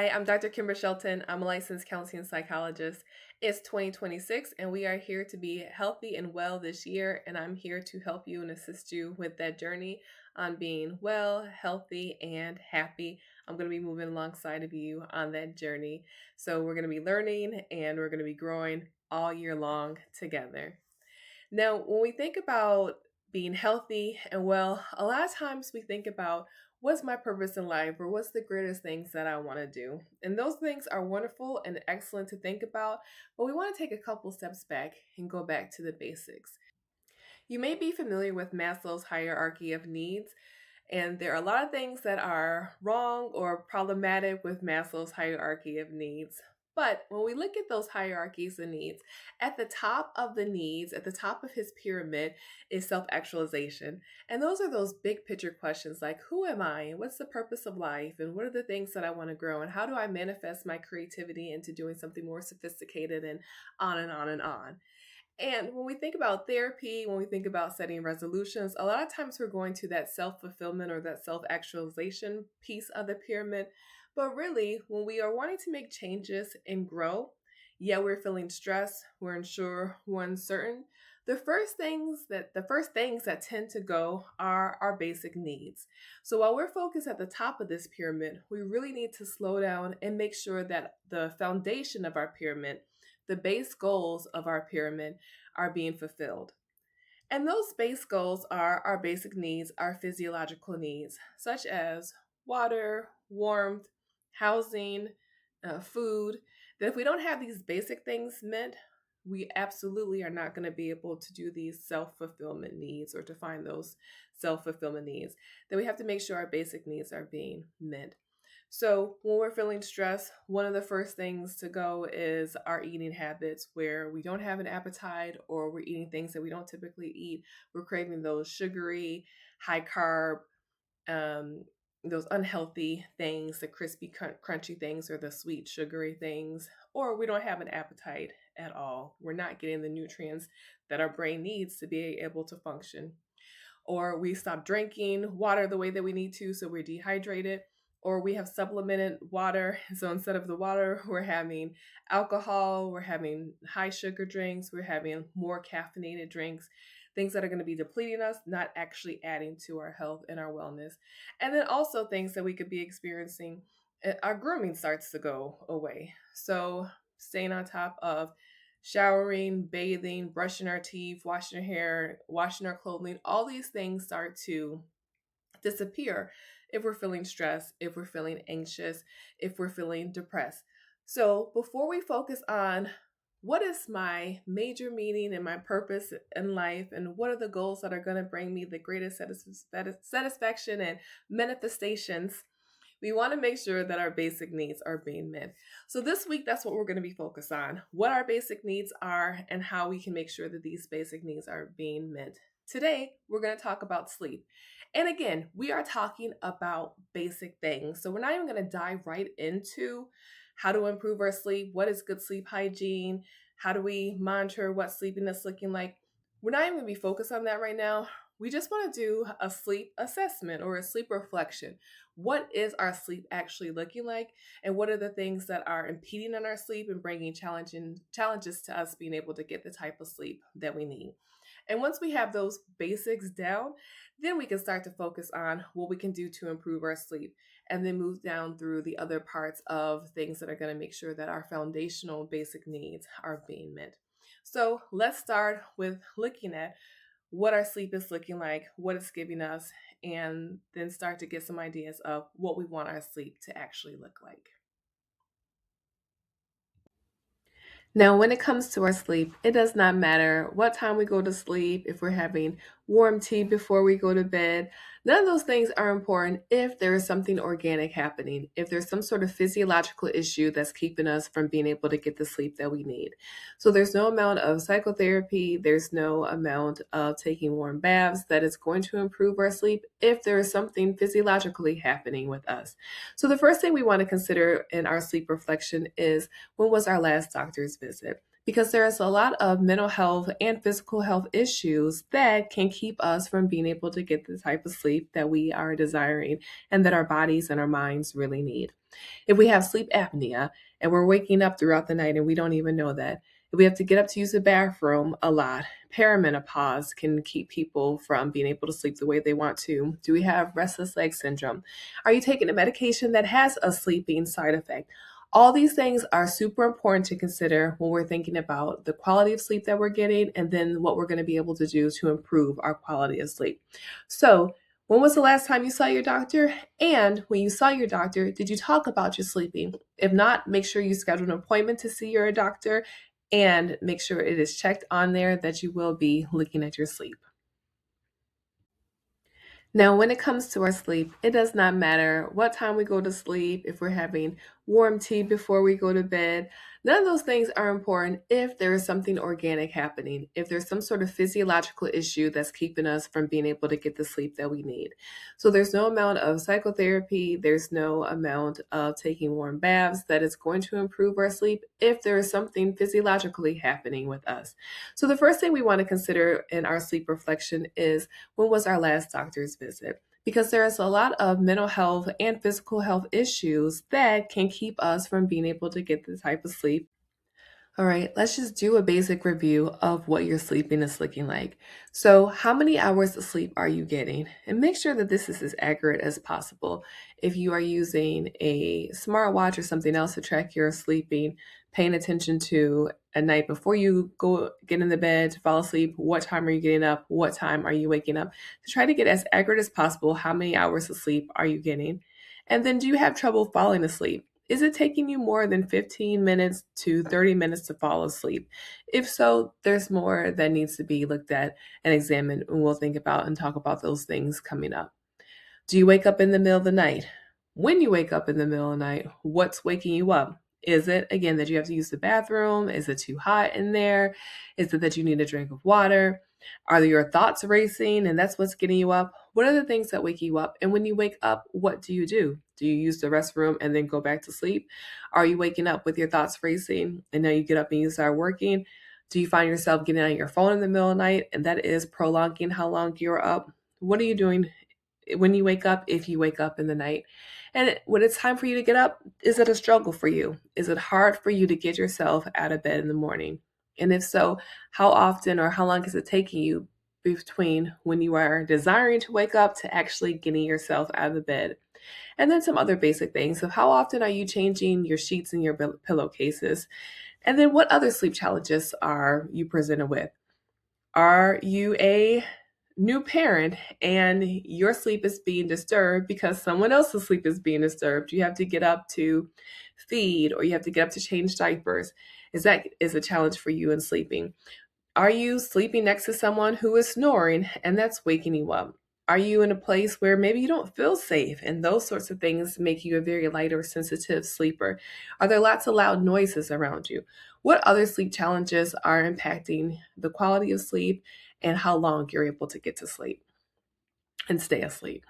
Hi, I'm Dr. Kimber Shelton. I'm a licensed counseling psychologist. It's 2026, and we are here to be healthy and well this year. And I'm here to help you and assist you with that journey on being well, healthy, and happy. I'm going to be moving alongside of you on that journey. So, we're going to be learning and we're going to be growing all year long together. Now, when we think about being healthy and well, a lot of times we think about what's my purpose in life or what's the greatest things that I want to do. And those things are wonderful and excellent to think about, but we want to take a couple steps back and go back to the basics. You may be familiar with Maslow's hierarchy of needs, and there are a lot of things that are wrong or problematic with Maslow's hierarchy of needs. But when we look at those hierarchies of needs, at the top of the needs, at the top of his pyramid is self actualization. And those are those big picture questions like who am I? And what's the purpose of life? And what are the things that I want to grow? And how do I manifest my creativity into doing something more sophisticated and on and on and on? And when we think about therapy, when we think about setting resolutions, a lot of times we're going to that self fulfillment or that self actualization piece of the pyramid. But really, when we are wanting to make changes and grow, yeah, we're feeling stressed, we're unsure, we're uncertain. The first things that tend to go are our basic needs. So while we're focused at the top of this pyramid, we really need to slow down and make sure that the foundation of our pyramid, the base goals of our pyramid, are being fulfilled. And those base goals are our basic needs, our physiological needs, such as water, warmth, housing, food. That if we don't have these basic things met, we absolutely are not going to be able to do these self fulfillment needs or to find those self fulfillment needs. Then we have to make sure our basic needs are being met. So, when we're feeling stressed, one of the first things to go is our eating habits where we don't have an appetite or we're eating things that we don't typically eat. We're craving those sugary, high carb, um, those unhealthy things, the crispy, crunchy things, or the sweet, sugary things, or we don't have an appetite at all. We're not getting the nutrients that our brain needs to be able to function. Or we stop drinking water the way that we need to, so we're dehydrated, or we have supplemented water. So instead of the water, we're having alcohol, we're having high sugar drinks, we're having more caffeinated drinks, things that are going to be depleting us, not actually adding to our health and our wellness. And then also things that we could be experiencing, our grooming starts to go away. So staying on top of showering, bathing, brushing our teeth, washing our hair, washing our clothing, all these things start to disappear if we're feeling stressed, if we're feeling anxious, if we're feeling depressed. So before we focus on what is my major meaning and my purpose in life, and what are the goals that are going to bring me the greatest satisfaction and manifestations, we want to make sure that our basic needs are being met. So this week, that's what we're going to be focused on, what our basic needs are and how we can make sure that these basic needs are being met. Today, we're going to talk about sleep. And again, we are talking about basic things. So we're not even going to dive right into how to improve our sleep, what is good sleep hygiene, how do we monitor what sleepiness is looking like. We're not even going to be focused on that right now. We just want to do a sleep assessment or a sleep reflection. What is our sleep actually looking like? And what are the things that are impeding on our sleep and bringing challenges to us being able to get the type of sleep that we need? And once we have those basics down, then we can start to focus on what we can do to improve our sleep and then move down through the other parts of things that are going to make sure that our foundational basic needs are being met. So let's start with looking at what our sleep is looking like, what it's giving us, and then start to get some ideas of what we want our sleep to actually look like. Now, when it comes to our sleep, it does not matter what time we go to sleep, if we're having warm tea before we go to bed. None of those things are important if there is something organic happening, if there's some sort of physiological issue that's keeping us from being able to get the sleep that we need. So there's no amount of psychotherapy, there's no amount of taking warm baths that is going to improve our sleep if there is something physiologically happening with us. So the first thing we want to consider in our sleep reflection is when was our last doctor's visit? because there's a lot of mental health and physical health issues that can keep us from being able to get the type of sleep that we are desiring and that our bodies and our minds really need. If we have sleep apnea and we're waking up throughout the night and we don't even know that, if we have to get up to use the bathroom a lot, perimenopause can keep people from being able to sleep the way they want to. Do we have restless leg syndrome? Are you taking a medication that has a sleeping side effect? All these things are super important to consider when we're thinking about the quality of sleep that we're getting and then what we're going to be able to do to improve our quality of sleep. So, when was the last time you saw your doctor? And when you saw your doctor, did you talk about your sleeping? If not, make sure you schedule an appointment to see your doctor and make sure it is checked on there that you will be looking at your sleep. Now, when it comes to our sleep, it does not matter what time we go to sleep, if we're having warm tea before we go to bed. None of those things are important if there is something organic happening, if there's some sort of physiological issue that's keeping us from being able to get the sleep that we need. So, there's no amount of psychotherapy, there's no amount of taking warm baths that is going to improve our sleep if there is something physiologically happening with us. So, the first thing we want to consider in our sleep reflection is, when was our last doctor's visit? Because there is a lot of mental health and physical health issues that can keep us from being able to get the type of sleep. All right, let's just do a basic review of what your sleeping is looking like. So, how many hours of sleep are you getting? And make sure that this is as accurate as possible. If you are using a smartwatch or something else to track your sleeping, paying attention to at night before you go get in the bed to fall asleep, what time are you getting up? What time are you waking up? To try to get as accurate as possible, how many hours of sleep are you getting? And then, do you have trouble falling asleep? Is it taking you more than 15 minutes to 30 minutes to fall asleep? If so, there's more that needs to be looked at and examined, and we'll think about and talk about those things coming up. Do you wake up in the middle of the night? When you wake up in the middle of the night, what's waking you up? Is it, again, that you have to use the bathroom? Is it too hot in there? Is it that you need a drink of water? Are your thoughts racing and that's what's getting you up? What are the things that wake you up? And when you wake up, what do you do? Do you use the restroom and then go back to sleep? Are you waking up with your thoughts racing and now you get up and you start working? Do you find yourself getting on your phone in the middle of the night and that is prolonging how long you're up? What are you doing when you wake up, if you wake up in the night? And when it's time for you to get up, is it a struggle for you? Is it hard for you to get yourself out of bed in the morning? And if so, how often or how long is it taking you between when you are desiring to wake up to actually getting yourself out of the bed? And then some other basic things of how often are you changing your sheets and your pillowcases? And then what other sleep challenges are you presented with? Are you a new parent and your sleep is being disturbed because someone else's sleep is being disturbed? You have to get up to feed or you have to get up to change diapers. That is a challenge for you in sleeping? Are you sleeping next to someone who is snoring and that's waking you up? Are you in a place where maybe you don't feel safe and those sorts of things make you a very light or sensitive sleeper? Are there lots of loud noises around you? What other sleep challenges are impacting the quality of sleep and how long you're able to get to sleep and stay asleep?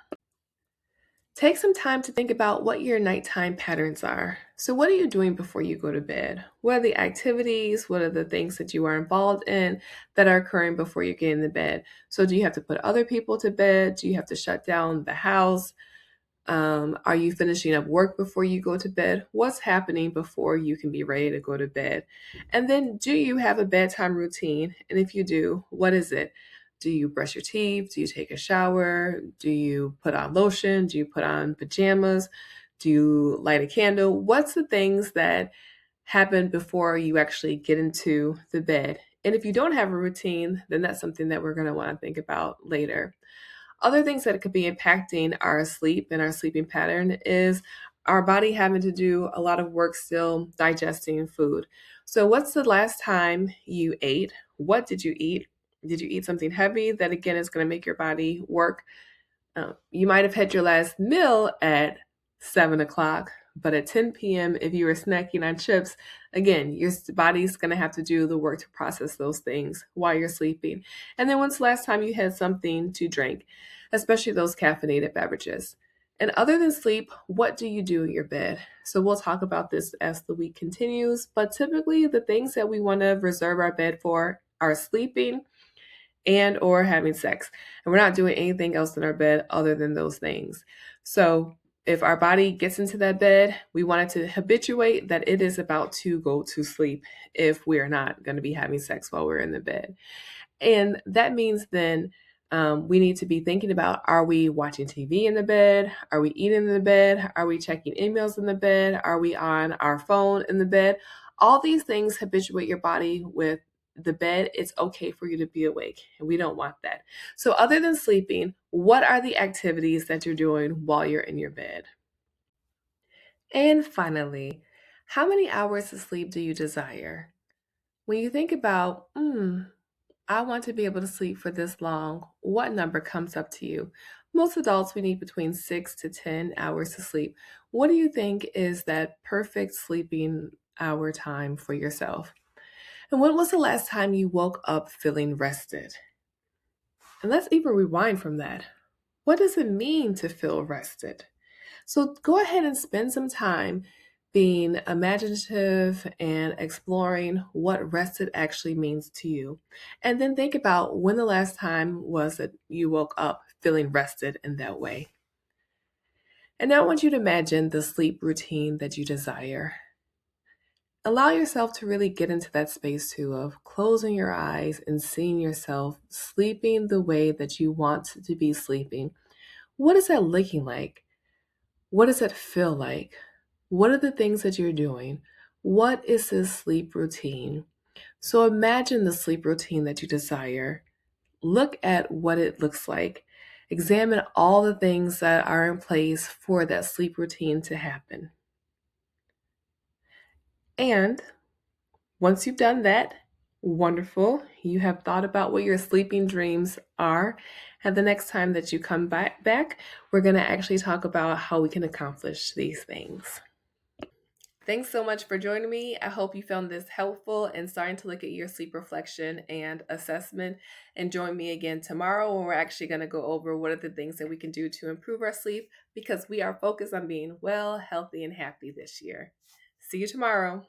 Take some time to think about what your nighttime patterns are. So, what are you doing before you go to bed? What are the activities? What are the things that you are involved in that are occurring before you get in the bed? So, do you have to put other people to bed? Do you have to shut down the house? Are you finishing up work before you go to bed? What's happening before you can be ready to go to bed? And then, do you have a bedtime routine? And if you do, what is it? Do you brush your teeth? Do you take a shower? Do you put on lotion? Do you put on pajamas? Do you light a candle? What's the things that happen before you actually get into the bed? And if you don't have a routine, then that's something that we're going to want to think about later. Other things that could be impacting our sleep and our sleeping pattern is our body having to do a lot of work still digesting food. So, what's the last time you ate? What did you eat? Did you eat something heavy that again is going to make your body work? You might have had your last meal at 7 o'clock, but at 10 p.m., if you were snacking on chips, again, your body's going to have to do the work to process those things while you're sleeping. And then when's the last time you had something to drink, especially those caffeinated beverages? And other than sleep, what do you do in your bed? So we'll talk about this as the week continues, but typically the things that we want to reserve our bed for are sleeping and or having sex. And we're not doing anything else in our bed other than those things. So if our body gets into that bed, we want it to habituate that it is about to go to sleep if we're not going to be having sex while we're in the bed. And that means then we need to be thinking about, are we watching TV in the bed? Are we eating in the bed? Are we checking emails in the bed? Are we on our phone in the bed? All these things habituate your body with the bed. It's okay for you to be awake, and we don't want that. So, other than sleeping, what are the activities that you're doing while you're in your bed? And finally, how many hours of sleep do you desire? When you think about, I want to be able to sleep for this long, what number comes up to you? Most adults, we need between 6 to 10 hours to sleep. What do you think is that perfect sleeping hour time for yourself? And when was the last time you woke up feeling rested? And let's even rewind from that. What does it mean to feel rested? So go ahead and spend some time being imaginative and exploring what rested actually means to you. And then think about when the last time was that you woke up feeling rested in that way. And now I want you to imagine the sleep routine that you desire. Allow yourself to really get into that space too of closing your eyes and seeing yourself sleeping the way that you want to be sleeping. What is that looking like? What does it feel like? What are the things that you're doing? What is this sleep routine? So imagine the sleep routine that you desire. Look at what it looks like. Examine all the things that are in place for that sleep routine to happen. And once you've done that, wonderful. You have thought about what your sleeping dreams are. And the next time that you come back, we're going to actually talk about how we can accomplish these things. Thanks so much for joining me. I hope you found this helpful and starting to look at your sleep reflection and assessment. And join me again tomorrow when we're actually going to go over what are the things that we can do to improve our sleep because we are focused on being well, healthy, and happy this year. See you tomorrow.